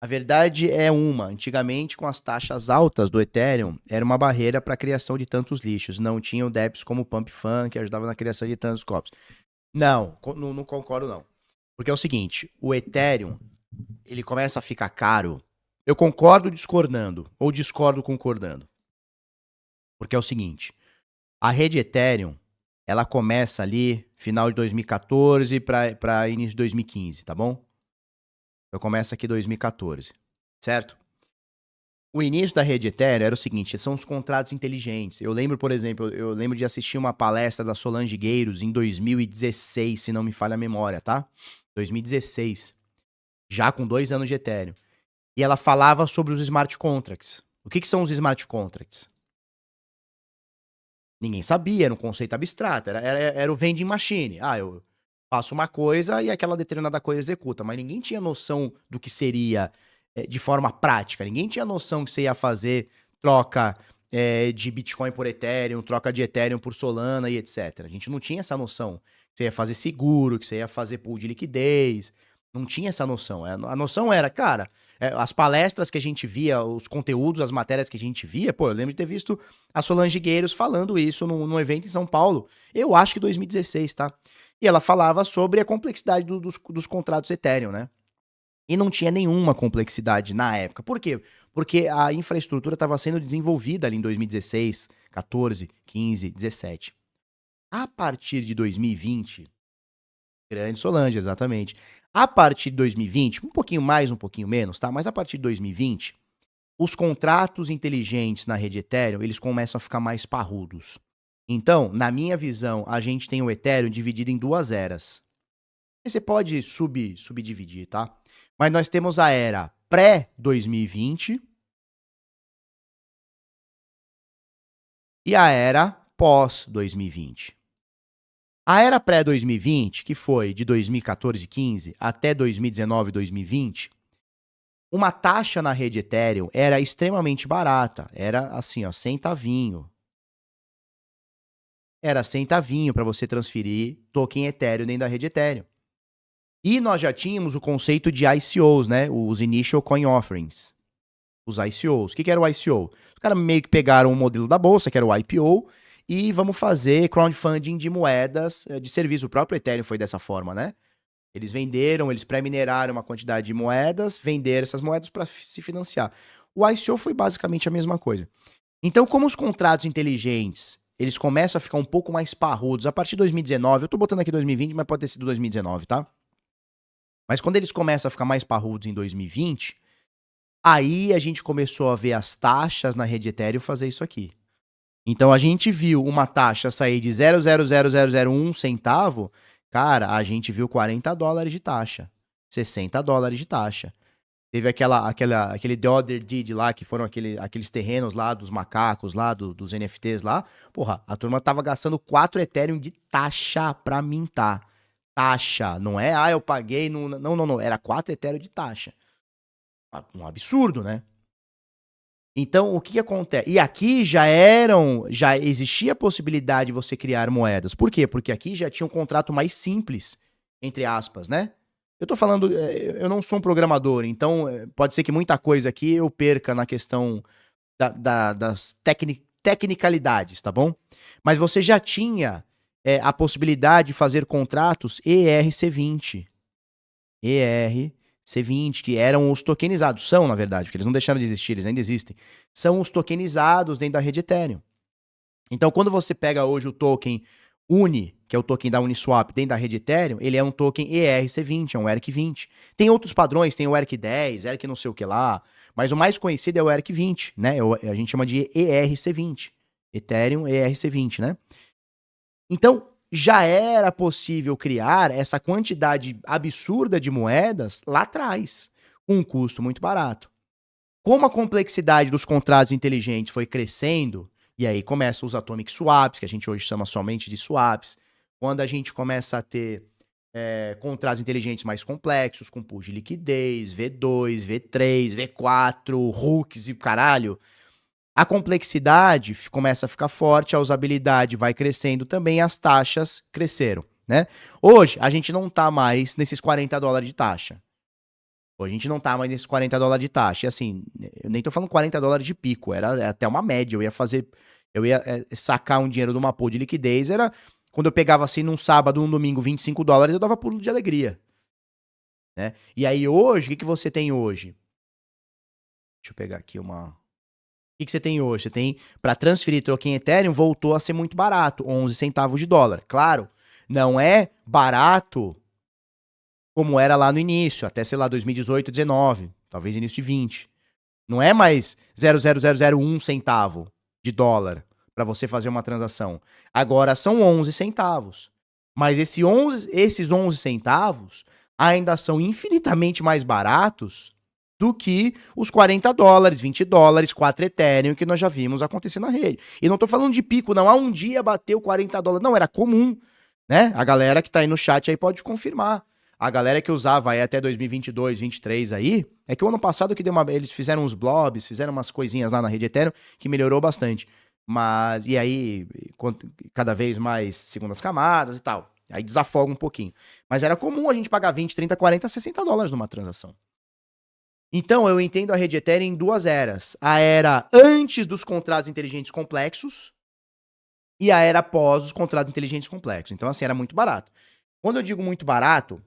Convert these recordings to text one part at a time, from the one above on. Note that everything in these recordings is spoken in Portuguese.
A verdade é uma, antigamente com as taxas altas do Ethereum, era uma barreira para a criação de tantos lixos, não tinham dApps como o Pump Fun que ajudava na criação de tantos copos. Não, não concordo não. Porque é o seguinte, o Ethereum, ele começa a ficar caro. Eu concordo discordando, ou discordo concordando. Porque é o seguinte, a rede Ethereum, ela começa ali final de 2014 para início de 2015, tá bom? Eu começo aqui 2014, certo? O início da rede Ethereum era o seguinte, são os contratos inteligentes. Eu lembro, por exemplo, eu lembro de assistir uma palestra da Solange Gueiros em 2016, se não me falha a memória, tá? 2016, já com 2 anos de Ethereum. E ela falava sobre os smart contracts. O que são os smart contracts? Ninguém sabia, era um conceito abstrato, era o vending machine. Ah, eu faço uma coisa e aquela determinada coisa executa, mas ninguém tinha noção do que seria de forma prática. Ninguém tinha noção que você ia fazer troca de Bitcoin por Ethereum, troca de Ethereum por Solana e etc. A gente não tinha essa noção. Que você ia fazer seguro, que você ia fazer pool de liquidez. Não tinha essa noção. A noção era, cara, as palestras que a gente via, os conteúdos, as matérias que a gente via, pô, eu lembro de ter visto a Solange Gueiros falando isso num evento em São Paulo. Eu acho que 2016, tá? E ela falava sobre a complexidade dos contratos Ethereum, né? E não tinha nenhuma complexidade na época. Por quê? Porque a infraestrutura estava sendo desenvolvida ali em 2016, 14, 15, 17. A partir de 2020, grande Solange, exatamente. A partir de 2020, um pouquinho mais, um pouquinho menos, tá? Mas a partir de 2020, os contratos inteligentes na rede Ethereum, eles começam a ficar mais parrudos. Então, na minha visão, a gente tem o Ethereum dividido em 2 eras. E você pode subdividir, tá? Mas nós temos a era pré-2020 e a era pós-2020. A era pré-2020, que foi de 2014 e 15 até 2019 e 2020, uma taxa na rede Ethereum era extremamente barata. Era assim, ó, centavinho. Era centavinho para você transferir token Ethereum dentro da rede Ethereum. E nós já tínhamos o conceito de ICOs, né? Os Initial Coin Offerings. Os ICOs. O que era o ICO? Os caras meio que pegaram o modelo da bolsa, que era o IPO, e vamos fazer crowdfunding de moedas de serviço. O próprio Ethereum foi dessa forma, né? Eles venderam, eles pré-mineraram uma quantidade de moedas, venderam essas moedas para se financiar. O ICO foi basicamente a mesma coisa. Então, como os contratos inteligentes, eles começam a ficar um pouco mais parrudos a partir de 2019, eu tô botando aqui 2020, mas pode ter sido 2019, tá? Mas quando eles começam a ficar mais parrudos em 2020, aí a gente começou a ver as taxas na rede Ethereum fazer isso aqui. Então a gente viu uma taxa sair de 0,00001 centavo, cara, a gente viu $40 de taxa, $60 de taxa. Teve aquele The Other Deed lá, que foram aqueles terrenos lá dos macacos lá, dos NFTs lá. Porra, a turma tava gastando 4 Ethereum de taxa pra mintar. Taxa, não é, eu paguei, não, era 4 Ethereum de taxa. Um absurdo, né? Então, o que acontece? E aqui já existia a possibilidade de você criar moedas. Por quê? Porque aqui já tinha um contrato mais simples, entre aspas, né? Eu tô falando, eu não sou um programador, então pode ser que muita coisa aqui eu perca na questão das tecnicalidades, tá bom? Mas você já tinha a possibilidade de fazer contratos ERC20. ERC20, que eram os tokenizados. São, na verdade, porque eles não deixaram de existir, eles ainda existem. São os tokenizados dentro da rede Ethereum. Então, quando você pega hoje o token UNI, que é o token da Uniswap dentro da rede Ethereum, ele é um token ERC20, é um ERC20. Tem outros padrões, tem o ERC10, ERC não sei o que lá, mas o mais conhecido é o ERC20, né? A gente chama de ERC20. Ethereum ERC20, né? Então, já era possível criar essa quantidade absurda de moedas lá atrás, com um custo muito barato. Como a complexidade dos contratos inteligentes foi crescendo, e aí começam os atomic swaps, que a gente hoje chama somente de swaps, quando a gente começa a ter contratos inteligentes mais complexos, com pool de liquidez, V2, V3, V4, hooks e caralho, a complexidade começa a ficar forte, a usabilidade vai crescendo também, as taxas cresceram, né? Hoje, a gente não tá mais nesses $40 de taxa. Hoje a gente não tá mais nesses $40 de taxa. E assim, eu nem tô falando $40 de pico, era até uma média. Eu ia sacar um dinheiro de uma pool de liquidez, era quando eu pegava assim num sábado, num domingo, $25, eu dava pulo de alegria, né? E aí hoje, o que que você tem hoje? Deixa eu pegar aqui uma. O que que você tem hoje? Você tem, para transferir token Ethereum, voltou a ser muito barato, 11 centavos de dólar. Claro, não é barato como era lá no início, até, sei lá, 2018, 19, talvez início de 20. Não é mais 0,0001 centavo de dólar para você fazer uma transação. Agora são 11 centavos. Mas esses 11 centavos ainda são infinitamente mais baratos do que os $40, $20, 4 Ethereum que nós já vimos acontecer na rede. E não tô falando de pico, não. Um dia bateu $40. Não, era comum, né? A galera que tá aí no chat aí pode confirmar. A galera que usava aí até 2022, 2023 aí, é que o ano passado que eles fizeram uns blobs, fizeram umas coisinhas lá na rede Ethereum que melhorou bastante. Mas, e aí, cada vez mais segundas camadas e tal. Aí desafoga um pouquinho. Mas era comum a gente pagar 20, 30, 40, $60 numa transação. Então, eu entendo a rede Ethereum em duas eras. A era antes dos contratos inteligentes complexos e a era após os contratos inteligentes complexos. Então, assim, era muito barato. Quando eu digo muito barato,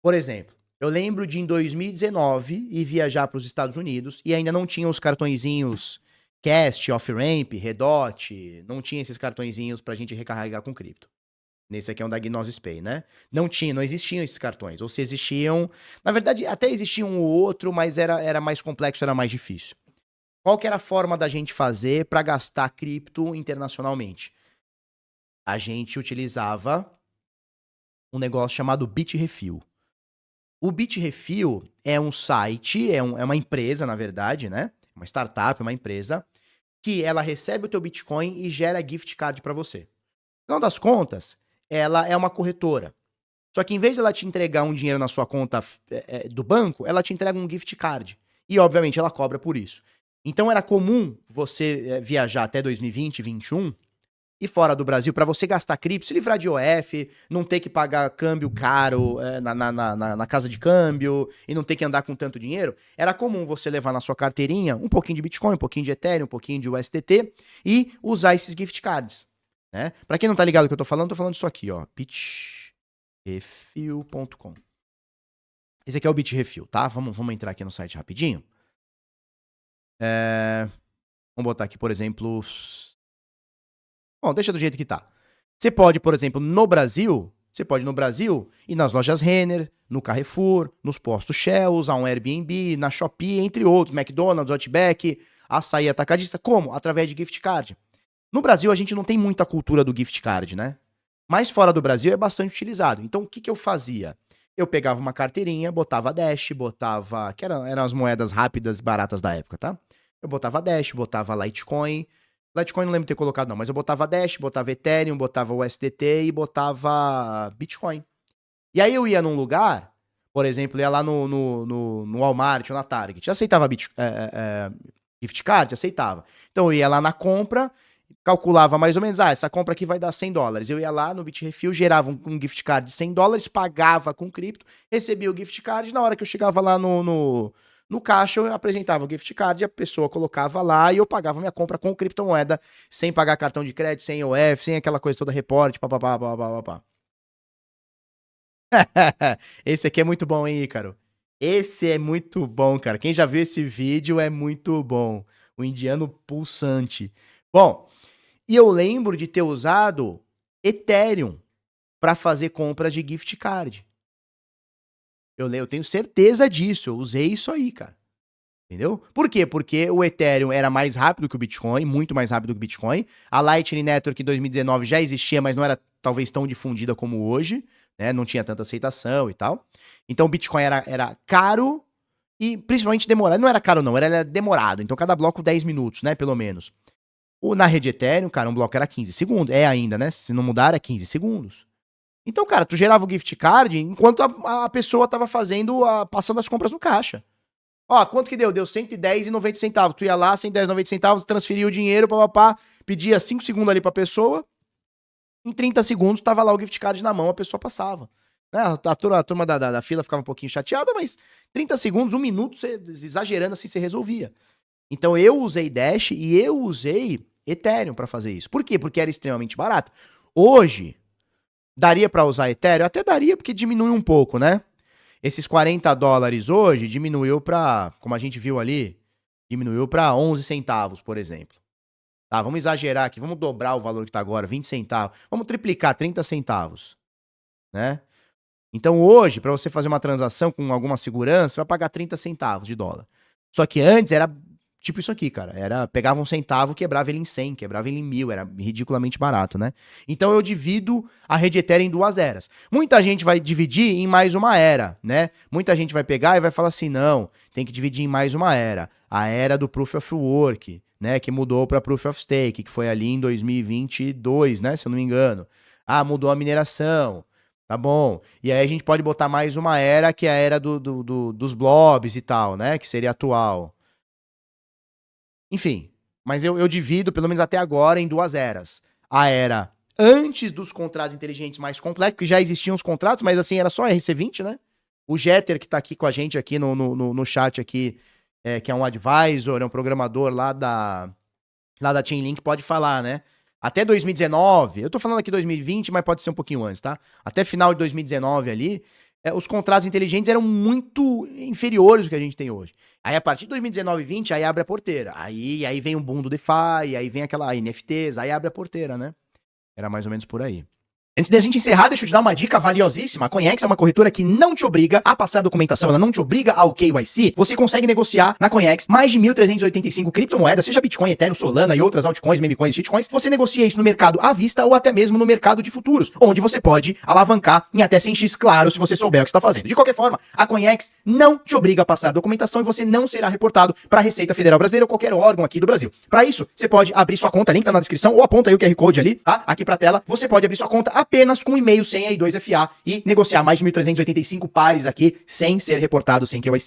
por exemplo, eu lembro de em 2019 ir viajar para os Estados Unidos e ainda não tinha os cartõezinhos Cast, Off-Ramp, Redot, não tinha esses cartõezinhos pra gente recarregar com cripto. Nesse aqui é um da Gnosis Pay, né? Não existiam esses cartões. Ou se existiam, na verdade até existia um ou outro, mas era mais complexo, era mais difícil. Qual que era a forma da gente fazer para gastar cripto internacionalmente? A gente utilizava um negócio chamado Bitrefill. O Bitrefill é um site, é uma empresa, na verdade, né? Uma startup, uma empresa, que ela recebe o teu Bitcoin e gera gift card para você. No final das contas, ela é uma corretora. Só que em vez de ela te entregar um dinheiro na sua conta do banco, ela te entrega um gift card. E, obviamente, ela cobra por isso. Então, era comum você viajar até 2020, 2021 e fora do Brasil, para você gastar cripto, se livrar de OF, não ter que pagar câmbio caro na casa de câmbio e não ter que andar com tanto dinheiro, era comum você levar na sua carteirinha um pouquinho de Bitcoin, um pouquinho de Ethereum, um pouquinho de USDT e usar esses gift cards, né? Para quem não tá ligado do que eu tô falando disso aqui, ó, bitrefill.com. Esse aqui é o Bitrefill, tá? Vamos entrar aqui no site rapidinho. Vamos botar aqui, por exemplo... Bom, deixa do jeito que tá. Você pode, por exemplo, no Brasil ir nas lojas Renner, no Carrefour, nos postos Shell, usar um Airbnb, na Shopee, entre outros, McDonald's, Outback, Açaí Atacadista. Como? Através de gift card. No Brasil, a gente não tem muita cultura do gift card, né? Mas fora do Brasil é bastante utilizado. Então, o que eu fazia? Eu pegava uma carteirinha, botava Dash, que eram as moedas rápidas e baratas da época, tá? Eu botava Dash, botava Litecoin. Litecoin não lembro de ter colocado não, mas eu botava Dash, botava Ethereum, botava USDT e botava Bitcoin. E aí eu ia num lugar, por exemplo, ia lá no Walmart ou na Target, já aceitava gift card? Aceitava. Então eu ia lá na compra, calculava mais ou menos, essa compra aqui vai dar $100. Eu ia lá no Bitrefill, gerava um gift card de $100, pagava com cripto, recebia o gift card, na hora que eu chegava lá no caixa, eu apresentava o gift card, a pessoa colocava lá e eu pagava minha compra com criptomoeda, sem pagar cartão de crédito, sem OF, sem aquela coisa toda, reporte, papapá. Esse aqui é muito bom, hein, Ícaro? Esse é muito bom, cara. Quem já viu esse vídeo é muito bom. O indiano pulsante. Bom, e eu lembro de ter usado Ethereum para fazer compras de gift card. Eu tenho certeza disso. Eu usei isso aí, cara. Entendeu? Por quê? Porque o Ethereum era mais rápido que o Bitcoin, muito mais rápido que o Bitcoin. A Lightning Network em 2019 já existia, mas não era talvez tão difundida como hoje, né? Não tinha tanta aceitação e tal. Então o Bitcoin era caro e principalmente demorado. Não era caro não, era demorado. Então cada bloco 10 minutos, né? Pelo menos. Na rede Ethereum, cara, um bloco era 15 segundos. É ainda, né? Se não mudar, é 15 segundos. Então, cara, tu gerava o gift card enquanto a pessoa tava passando as compras no caixa. Ó, quanto que deu? Deu R$110,90. Tu ia lá, R$110,90, transferia o dinheiro, pedia 5 segundos ali pra pessoa. Em 30 segundos, tava lá o gift card na mão, a pessoa passava. A turma da fila ficava um pouquinho chateada, mas 30 segundos, 1 minuto, exagerando assim, você resolvia. Então eu usei Dash e eu usei Ethereum para fazer isso. Por quê? Porque era extremamente barato. Hoje, daria para usar Ethereum? Até daria, porque diminuiu um pouco, né? Esses $40 hoje diminuiu para, como a gente viu ali, diminuiu para 11 centavos, por exemplo. Tá, vamos exagerar aqui, vamos dobrar o valor que tá agora, 20 centavos. Vamos triplicar, 30 centavos, né? Então hoje, para você fazer uma transação com alguma segurança, você vai pagar 30 centavos de dólar. Só que antes era tipo isso aqui, cara. Pegava um centavo, quebrava ele em 100, quebrava ele em 1000, era ridiculamente barato, né? Então eu divido a rede Ethereum em 2 eras. Muita gente vai dividir em mais uma era, né? Muita gente vai pegar e vai falar assim, não, tem que dividir em mais uma era. A era do Proof of Work, né? Que mudou para Proof of Stake, que foi ali em 2022, né? Se eu não me engano. Ah, mudou a mineração. Tá bom. E aí a gente pode botar mais uma era, que é a era dos blobs e tal, né? Que seria atual. Enfim, mas eu divido, pelo menos até agora, em 2 eras. A era antes dos contratos inteligentes mais complexos, porque já existiam os contratos, mas assim, era só RC20, né? O Jeter, que tá aqui com a gente aqui no chat aqui, que é um advisor, é um programador lá da Chainlink, pode falar, né? Até 2019, eu tô falando aqui 2020, mas pode ser um pouquinho antes, tá? Até final de 2019 ali, os contratos inteligentes eram muito inferiores ao que a gente tem hoje. Aí a partir de 2019 e 20, aí abre a porteira. Aí vem o boom do DeFi, aí vem aquela NFTs, aí abre a porteira, né? Era mais ou menos por aí. Antes da gente encerrar, deixa eu te dar uma dica valiosíssima. A CoinEx é uma corretora que não te obriga a passar a documentação, ela não te obriga ao KYC. Você consegue negociar na CoinEx mais de 1.385 criptomoedas, seja Bitcoin, Ethereum, Solana e outras altcoins, memecoins e shitcoins. Você negocia isso no mercado à vista ou até mesmo no mercado de futuros, onde você pode alavancar em até 100x, claro, se você souber o que está fazendo. De qualquer forma, a CoinEx não te obriga a passar a documentação e você não será reportado para a Receita Federal Brasileira ou qualquer órgão aqui do Brasil. Para isso, você pode abrir sua conta, link tá na descrição, ou aponta aí o QR Code ali, tá? Aqui pra tela. Você pode abrir sua conta apenas com um e-mail, senha e 2FA e negociar mais de 1.385 pares aqui sem ser reportado sem KYC.